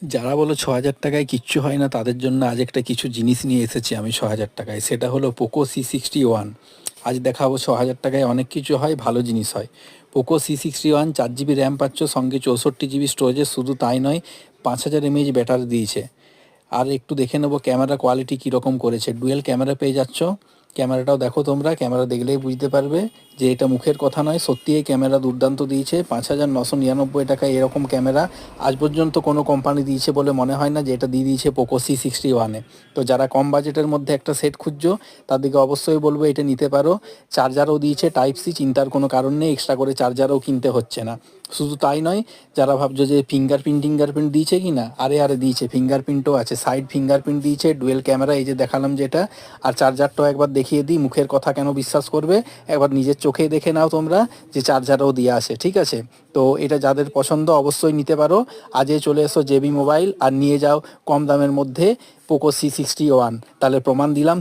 যারা বলো ৬,০০০ টাকায় কিচ্ছু হয় না, তাদের জন্য আজ একটা কিছু জিনিস নিয়ে এসেছি আমি ৬,০০০ টাকায়। সেটা হলো পোকো C61। আজ দেখাবো ৬,০০০ টাকায় অনেক কিছু হয়, ভালো জিনিস হয়। পোকো C61 4 জিবি র্যাম পাচ্ছ, সঙ্গে 64 জিবি স্টোরেজের। শুধু তাই নয়, 5000 mAh ব্যাটারি দিয়েছে। আর একটু দেখে নেবো ক্যামেরা কোয়ালিটি কীরকম করেছে। ডুয়েল ক্যামেরা পেয়ে যাচ্ছ। ক্যামেরাটাও দেখো তোমরা, ক্যামেরা দেখলেই বুঝতে পারবে যে এটা মুখের কথা নয়, সত্যি এই ক্যামেরা দুর্দান্ত দিয়েছে। 5,999 টাকায় এরকম ক্যামেরা আজ পর্যন্ত কোনো কোম্পানি দিয়েছে বলে মনে হয় না, যে এটা দিয়ে দিয়েছে পোকো C61-এ। তো যারা কম বাজেটের মধ্যে একটা সেট খুঁজছো, তাদেরকে অবশ্যই বলবো এটা নিতে পারো। চার্জারও দিয়েছে টাইপ C, চিন্তার কোনো কারণ নেই, এক্সট্রা করে চার্জারও কিনতে হচ্ছে না। শুধু তাই নয়, যারা ভাবছো যে ফিঙ্গারপ্রিন্ট দিয়েছে কি না, আরে দিয়েছে, ফিঙ্গারপ্রিন্টও আছে, সাইড ফিঙ্গারপ্রিন্ট দিয়েছে, ডুয়েল ক্যামেরা, এই যে দেখালাম যেটা। আর চার্জারটাও একবার দেখিয়ে দিই, মুখের কথা কেন বিশ্বাস করবে, একবার নিজের চোখেই দেখে নাও তোমরা যে চার্জারও দিয়ে আসে, ঠিক আছে? তো এটা যাদের পছন্দ অবশ্যই নিতে পারো। আজই চলে এসো জেবি মোবাইল আর নিয়ে যাও কম দামের মধ্যে পোকো C61। তাহলে প্রমাণ দিলাম